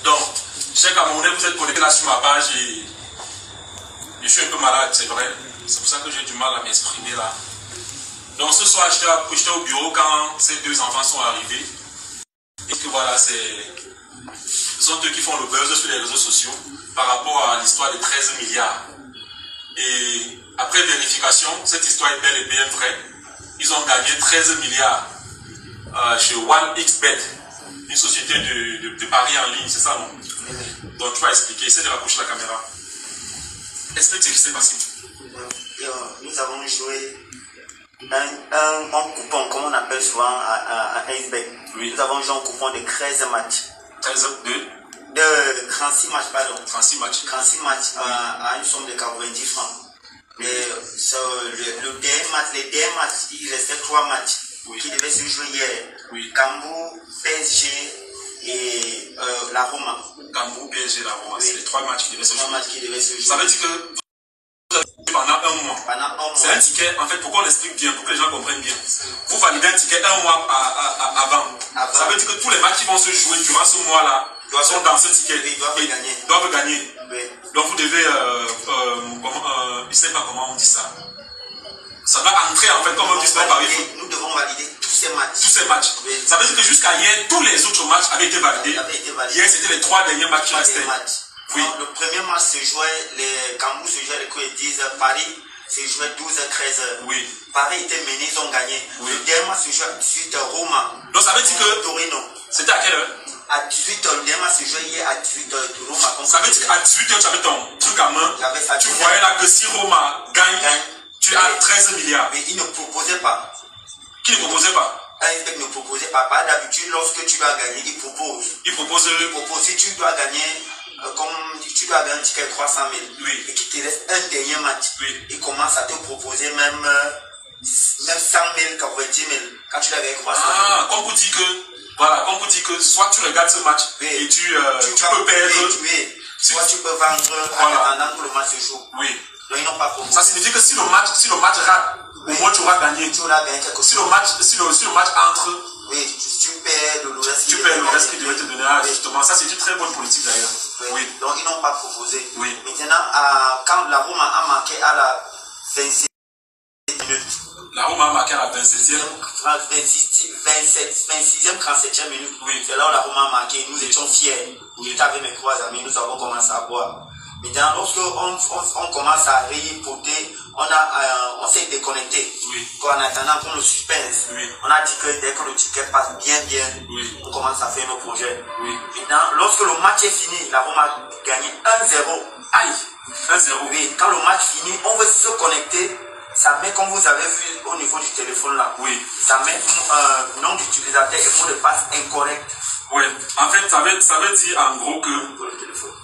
Donc, chers Camerounais, vous êtes connectés là sur ma page et je suis un peu malade, c'est vrai. C'est pour ça que j'ai du mal à m'exprimer là. Donc ce soir, j'étais au bureau quand ces deux enfants sont arrivés. Et que voilà, ce sont eux qui font le buzz sur les réseaux sociaux par rapport à l'histoire de 13 milliards. Et après vérification, cette histoire est bel et bien vraie. Ils ont gagné 13 milliards chez OneXBet, une société de paris en ligne, c'est ça non? Donc tu vas expliquer, essaie de rapprocher la caméra. Explique ce qui s'est passé. Nous avons joué un coupon, comme on appelle souvent à XBet. Oui. Nous avons joué un coupon de 13 matchs. 13 de 36 matchs, pardon. 36 matchs. 36 matchs à une somme de 90 francs. Et le dernier match, il restait 3 matchs qui devaient se jouer hier. Oui. Cambourg, PSG et la Roma. Cambourg, PSG et la Roma, c'est les 3 matchs qui devaient se jouer. Ça veut dire que pendant un mois. C'est un ticket, en fait, pour qu'on l'explique bien, pour que les gens comprennent bien. Vous validez un ticket un mois avant. Ça veut dire que tous les matchs qui vont se jouer durant ce mois-là sont dans ce ticket. Ils doivent gagner. Oui. Donc vous devez, je ne sais pas comment on dit ça. Ça doit entrer en fait comme un display Paris. Nous devons valider tous ces matchs. Tous ces matchs. Oui. Ça veut dire que jusqu'à hier, tous les autres matchs avaient été validés. Hier, c'était les 3 derniers matchs qui restaient. Oui. Donc, le premier match se jouait, les Cambourg se jouait les coups de 10 Paris se jouait 12-13 heures. Oui. Paris était mené, ils ont gagné. Oui. Le dernier match se jouait à 18 Roma. Donc ça veut dire que Torino. C'était à quelle heure? À 18 h, le dernier match se jouait hier à 18 h Roma. Ça veut dire qu'à 18 h, tu avais ton truc à main. Tu voyais là que si Roma gagne, tu as 13 milliards. Mais ils ne proposaient pas. Qui ne proposait pas? Ne proposait pas. D'habitude, lorsque tu dois gagner, ils proposent. Ils proposent. Si tu dois gagner, comme tu dois gagner un ticket de 300 000, oui, et qu'il te reste un dernier match, oui, ils commencent à te proposer même 100 000, 90 000, quand tu dois gagner 300 000. Ah, comme vous dit que, voilà, comme vous dit que soit tu regardes ce match, oui, et tu peux perdre. Oui. Soit tu peux vendre en attendant que le match se joue. Oui. Donc ils n'ont pas proposé. Ça signifie que si le match rate, oui, au moins tu auras gagné. Tu auras gagné quelque chose. Si le match entre, oui, tu perds le reste. Tu perds le reste qu'ils devaient te donner. Ah, justement, ça c'est une très bonne politique d'ailleurs. Oui. Oui. Donc ils n'ont pas proposé. Oui. Maintenant, quand la Roma a marqué à la 26e minute. La Roma a marqué à la 26e. 26e, 37e minute. Oui. C'est là où la Roma a marqué. Nous étions fiers. Oui. J'étais avec mes 3 amis, nous avons commencé à boire. Maintenant, lorsqu'on commence à réhypoter, on s'est déconnecté. Oui. En attendant qu'on le suspense, oui, on a dit que dès que le ticket passe bien, oui, on commence à faire nos projets. Oui. Maintenant, lorsque le match est fini, la Roma a gagné 1-0. Aïe! 1-0. Oui. Quand le match finit, on veut se connecter. Ça met, comme vous avez vu au niveau du téléphone là, oui, ça met nom d'utilisateur et mot de passe incorrect. Oui. En fait, ça veut dire en gros que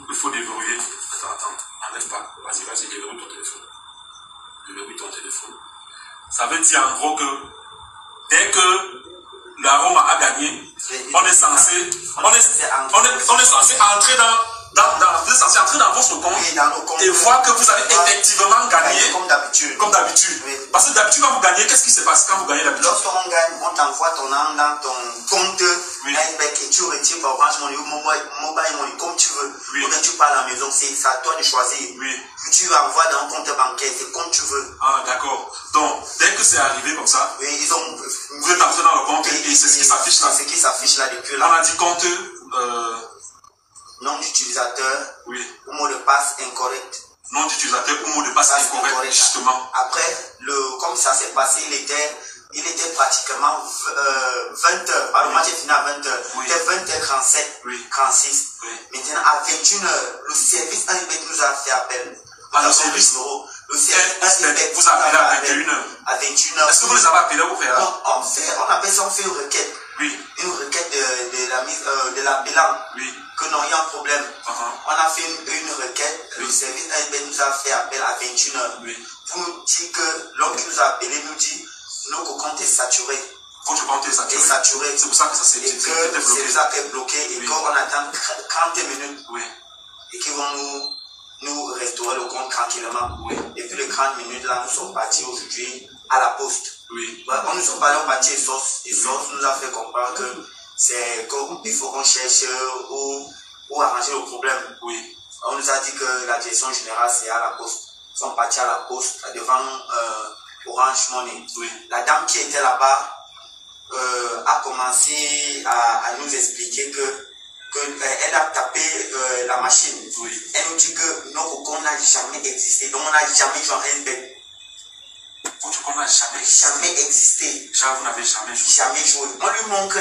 il faut déverrouiller. Attends, enlève pas. Vas-y, déverrouille ton téléphone. Déverrouille ton téléphone. Ça veut dire en gros que dès que la Roma a gagné, on est censé entrer dans votre compte, et voir que vous avez effectivement gagné comme d'habitude. Oui. Parce que d'habitude, quand vous gagnez, qu'est-ce qui se passe quand vous gagnez d'habitude? Lorsqu'on gagne, on t'envoie ton nom dans ton compte, oui, et tu retires par Orange Money ou Mobile Money comme tu veux. Oui. Ou bien tu pars à la maison, c'est à toi de choisir. Oui. Tu envoies dans un compte bancaire, c'est comme tu veux. Ah, d'accord. Donc, dès que c'est arrivé comme ça, oui, vous êtes entré dans le compte et c'est ce qui s'affiche là. C'est ce qui s'affiche là depuis là. On a dit compte. Nom d'utilisateur, oui, ou mot de passe incorrect. Nom d'utilisateur ou mot de passe incorrect, justement. Après, comme ça s'est passé, il était pratiquement 20 heures. Le match est fini à 20 heures. Oui. Il était 20h37, oui, 36. Oui. Maintenant, à 21 heures, le service Unibet nous a fait appel. Le service le service Unibet vous a appelé à 21 heures. À 21 heures. Est-ce que vous les avez appelés pour faire? On appelle ça, on fait une requête. Oui. Une requête de la bilan. Oui. Que non, il y a un problème. On a fait une requête, le service ASB nous a fait appel à 21 heures. Oui. Pour nous dire que l'homme qui nous a appelé nous dit notre compte est saturé. Votre compte est saturé. C'est pour ça que ça s'est bloqué. C'est pour ça qu'elle est bloqué et oui, qu'on attend 30 minutes. Oui. Et qu'ils vont nous restaurer le compte tranquillement. Oui. Et puis les 30 minutes là, nous sommes partis aujourd'hui à la poste. Oui. On nous sommes parlé au parti et Source nous a fait comprendre que c'est qu'il faut qu'on cherche où pour arranger le problème. Oui. On nous a dit que la direction générale, c'est à la poste. Ils sont partis à la poste, devant Orange Money. Oui. La dame qui était là-bas a commencé à nous expliquer qu'elle a tapé la machine. Oui. Elle nous dit que notre compte n'a jamais existé. Donc on n'a jamais joué un bête. Votre compte n'a jamais existé. Vous n'avez jamais joué. Jamais joué. On lui montre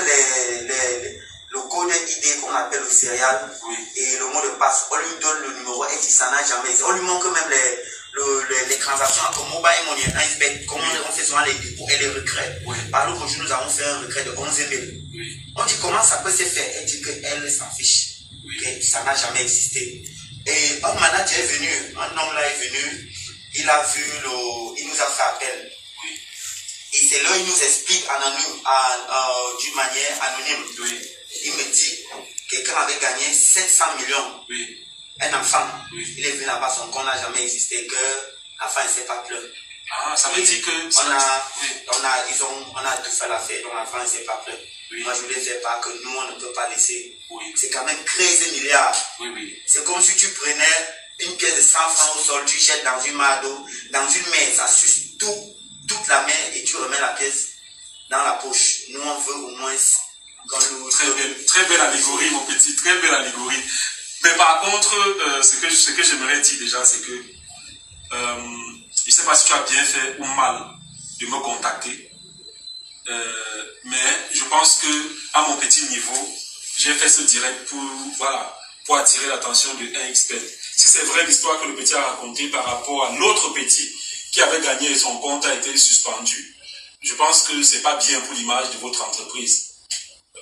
le code ID qu'on appelle le serial, oui, et le mot de passe. On lui donne le numéro et ça n'a jamais existé. On lui montre même les transactions comme mobile money, iceberg, comment on fait souvent les dépôts et les retraits. Oui. Par l'autre jour, nous avons fait un retrait de 11 000. Oui. On dit comment ça peut se faire. Elle dit qu'elle s'en fiche. Oui. Que ça n'a jamais existé. Et un manager est venu, un homme là est venu, il a vu il nous a fait appel. Oui. Et c'est là il nous explique d'une manière anonyme. Oui. Il me dit que quelqu'un avait gagné 700 millions. Oui. Un enfant. Oui. Il est venu là-bas, son compte n'a jamais existé, que l'enfant ne sait pas pleurer. Ah, ça veut dire que... On a tout fait l'affaire, donc l'enfant ne sait pas pleurer. Oui. Moi, je voulais faire part que nous, on ne peut pas laisser. Oui. C'est quand même 13 milliards. Oui, oui. C'est comme si tu prenais une pièce de 100 francs au sol, tu jettes dans une main d'eau, dans une main, ça suce toute la main et tu remets la pièce dans la poche. Nous, on veut au moins... Très belle allégorie, mon petit, très belle allégorie. Mais par contre, ce que j'aimerais dire déjà, c'est que je ne sais pas si tu as bien fait ou mal de me contacter, mais je pense que à mon petit niveau, j'ai fait ce direct pour attirer l'attention de un expert. Si c'est vrai l'histoire que le petit a racontée par rapport à l'autre petit qui avait gagné et son compte a été suspendu, je pense que ce n'est pas bien pour l'image de votre entreprise.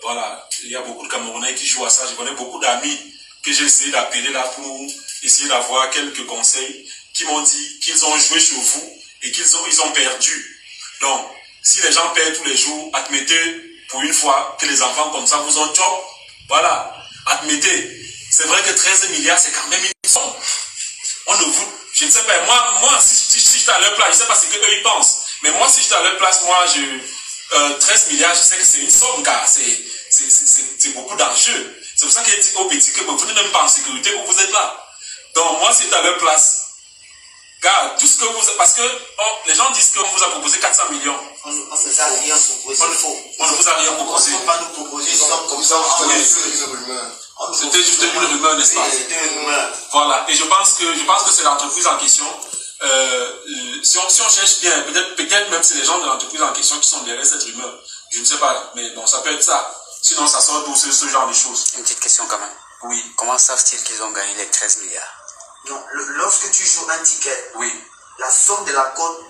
Voilà, il y a beaucoup de Camerounais qui jouent à ça. Je connais beaucoup d'amis que j'ai essayé d'appeler là pour essayer d'avoir quelques conseils, qui m'ont dit qu'ils ont joué chez vous et qu'ils ont perdu. Donc, si les gens perdent tous les jours, admettez pour une fois que les enfants comme ça vous ont top. Voilà, admettez. C'est vrai que 13 milliards, c'est quand même une somme. Je ne sais pas, moi si j'étais à leur place, je ne sais pas ce qu'eux ils pensent. Mais moi, si j'étais à leur place, 13 milliards, je sais que c'est une somme, car c'est beaucoup d'enjeux. C'est pour ça qu'il dit au petit que vous n'êtes même pas en sécurité où vous êtes là. Donc moi, si j'étais à leur place, car tout ce que vous... Parce que les gens disent qu'on vous a proposé 400 millions. On ne vous a rien proposé. On ne vous a rien proposé. On ne peut pas nous proposer une somme comme ça. C'était juste une rumeur, n'est-ce pas? C'était une rumeur. Voilà, et je pense que c'est l'entreprise en question. Si on cherche bien, peut-être même c'est les gens de l'entreprise en question qui sont derrière cette rumeur. Je ne sais pas, mais bon, ça peut être ça. Sinon, ça sort d'où ce genre de choses. Une petite question quand même. Oui. Comment savent-ils qu'ils ont gagné les 13 milliards? Non, lorsque tu joues un ticket, oui, la somme de la cote,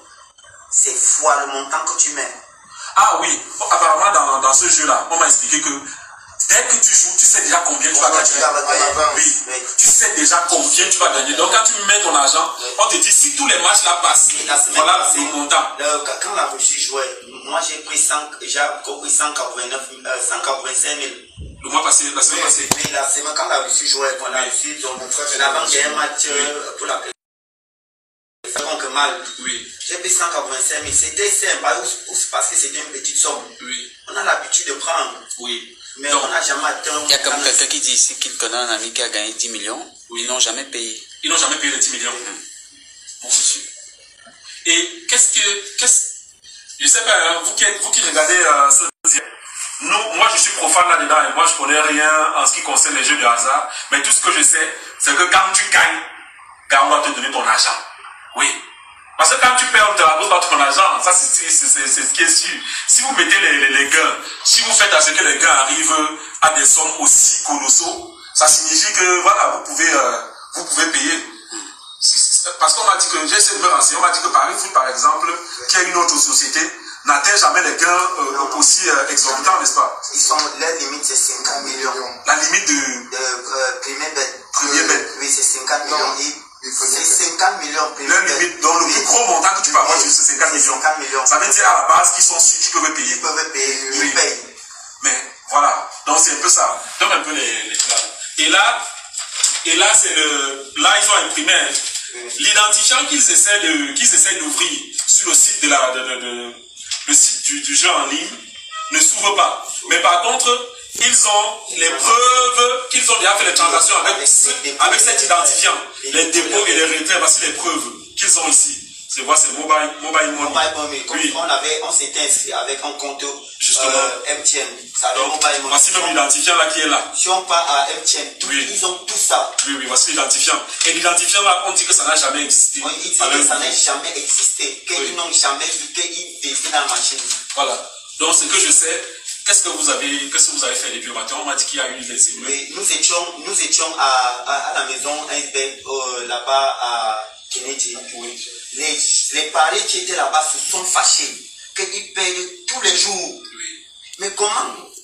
c'est fois le montant que tu mets. Ah oui, apparemment dans ce jeu-là, on m'a expliqué que dès que tu joues, tu sais déjà combien tu vas gagner. Oui, tu sais déjà combien tu vas gagner. Donc quand tu mets ton argent, on te dit si tous les matchs là passent, voilà le montant. Quand la Russie jouait, moi j'ai pris 185 000. Le mois passé, la semaine passée. Oui, la semaine, quand la Russie jouait, quand la Russie, donc, la banque a un match pour la donc mal. Oui. J'ai pris 185 000. C'était simple, parce que c'était une petite somme. Oui. On a l'habitude de prendre. Oui. Mais donc, on n'a jamais atteint. Il y a comme quelqu'un qui dit ici qu'il connaît un ami qui a gagné 10 millions. Oui. Ils n'ont jamais payé. Ils n'ont jamais payé les 10 millions. Mon Dieu. Et je sais pas, hein, vous qui regardez ce moi je suis profane là-dedans et moi je connais rien en ce qui concerne les jeux de hasard. Mais tout ce que je sais, c'est que quand tu gagnes, on va te donner ton argent. Oui. Parce que quand tu perds, on te rapporte pas ton argent. Ça, c'est ce qui est sûr. Si vous mettez les gains, si vous faites à ce que les gains arrivent à des sommes aussi colossaux, ça signifie que voilà, vous pouvez payer. Parce qu'on m'a dit que, j'ai essayé de me renseigner, on m'a dit que Paris Foot, par exemple, qui est une autre société, n'atteint jamais les gains aussi exorbitants, n'est-ce pas? La limite, c'est 50 millions. La limite de premier bet. Oui, c'est 50 millions. C'est 50 millions. La limite, donc le plus gros montant que tu peux avoir, c'est 50 millions. Ça veut dire à la base qu'ils sont sûrs qu'ils peuvent payer. Ils peuvent payer, ils payent. Mais voilà, donc c'est un peu ça. Donc un peu Et là, c'est là, ils ont imprimé l'identifiant qu'ils essaient d'ouvrir sur le site le site du jeu en ligne ne s'ouvre pas. Mais par contre, ils ont les preuves qu'ils ont déjà fait les transactions avec cet identifiant. Les dépôts et les retraits, voici les preuves qu'ils ont ici. Je vois, c'est Mobile Money. Oui. On s'était inscrit avec un compte MTN. Donc, voici même l'identifiant là qui est là. Si on part à MTN, ils ont tout ça. Oui, voici l'identifiant. Et l'identifiant là, on dit que ça n'a jamais existé. Oui, ils disent que ça n'a jamais existé, qu'ils n'ont jamais vu qu'ils faisaient dans la machine. Voilà. Donc, ce que je sais, qu'est-ce que vous avez fait depuis le matin? On m'a dit qu'il y a eu des cellules. Oui, nous étions à la maison Iceberg, là-bas à Kennedy. Oui. Les paris qui étaient là-bas se sont fâchés, qu'ils payent tous les jours. Oui. Mais comment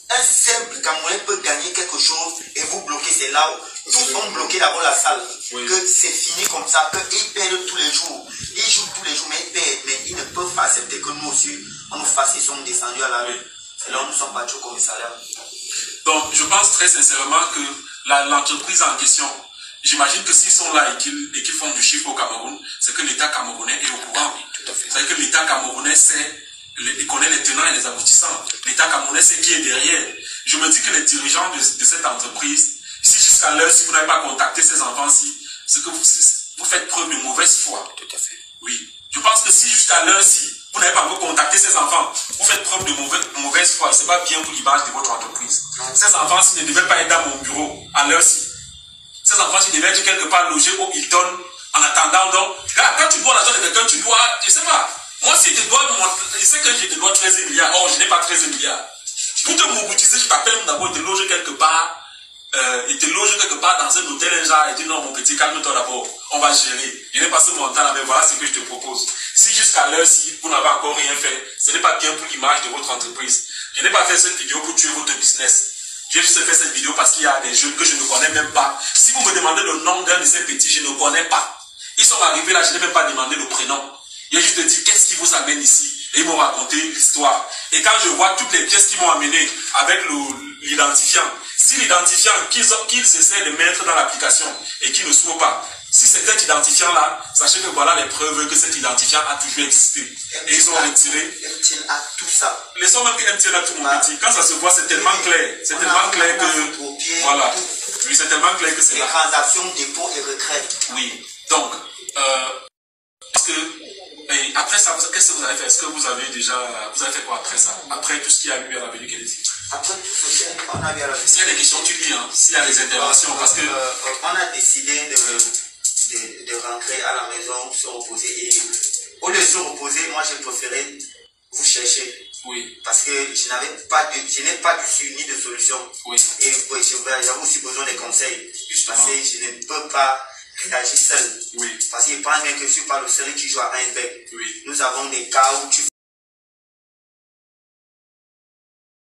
un simple Camerounais peut gagner quelque chose et vous bloquez? C'est là où tous ont bloqué d'abord la salle. Oui. Que c'est fini comme ça, qu'ils payent tous les jours. Ils jouent tous les jours, mais ils payent. Mais ils ne peuvent pas accepter que nous aussi, on nous fasse. Ils sont descendus à la rue. C'est là où nous sommes partis au commissariat. Donc, je pense très sincèrement que l'entreprise en question, j'imagine que s'ils sont là et qu'ils font du chiffre au Cameroun, c'est que l'État camerounais est au courant. C'est-à-dire que l'État camerounais il connaît les tenants et les aboutissants. L'État camerounais sait qui est derrière. Je me dis que les dirigeants de cette entreprise, si jusqu'à l'heure, si vous n'avez pas contacté ces enfants-ci, c'est que vous faites preuve de mauvaise foi. Tout à fait. Oui. Je pense que si jusqu'à l'heure, si vous n'avez pas encore contacté ces enfants, vous faites preuve de mauvaise foi. Ce n'est pas bien pour l'image de votre entreprise. Ces enfants-ci ne devaient pas être dans mon bureau à l'heure-ci. Ces enfants-ci devaient être quelque part logés au Hilton en attendant. Donc, quand tu dois l'argent de quelqu'un, tu dois, je ne sais pas. Moi, si je sais que je te dois 13 milliards, or je n'ai pas 13 milliards. Pour te mobiliser, je t'appelle d'abord, te loger quelque part. Il te loge quelque part dans un hôtel, un genre, et dit non, mon petit, calme-toi d'abord, on va gérer. Je n'ai pas ce montant-là, mais voilà ce que je te propose. Si jusqu'à l'heure, si vous n'avez encore rien fait, ce n'est pas bien pour l'image de votre entreprise. Je n'ai pas fait cette vidéo pour tuer votre business. J'ai juste fait cette vidéo parce qu'il y a des jeunes que je ne connais même pas. Si vous me demandez le nom d'un de ces petits, je ne connais pas. Ils sont arrivés là, je n'ai même pas demandé le prénom. J'ai juste dit, qu'est-ce qui vous amène ici? Et ils m'ont raconté l'histoire. Et quand je vois toutes les pièces qu'ils m'ont amenées avec l'identifiant, si l'identifiant qu'ils essaient de mettre dans l'application et qui ne s'ouvre pas, si c'est cet identifiant-là, sachez que voilà les preuves que cet identifiant a toujours existé. Et ils ont retiré. MTN a tout ça. Laissons même que MTN a tout, mon petit. Quand ça se voit, c'est tellement clair. C'est tellement clair que. Voilà. Oui, c'est tellement clair que c'est là. Les transactions, dépôt et retrait. Oui. Donc, parce que. Et après ça, qu'est-ce que vous avez fait? Est-ce que vous avez fait quoi après ça? Après tout ce qui a eu à l'avenue Kennedy? Après tout ce qu'on a eu à l'avenue. S'il y a des questions, tu dis, hein. S'il y a des interventions, parce que. On a décidé de rentrer à la maison, se reposer. Et au lieu de se reposer, moi j'ai préféré vous chercher. Oui. Parce que je n'ai pas d'issue ni de solution. Oui. Et j'avais aussi besoin de conseils. Parce que je ne peux pas réagir seul. Oui. Parce qu'il pense bien que je ne suis pas le seul qui joue à Iceberg. Oui. Nous avons des cas où tu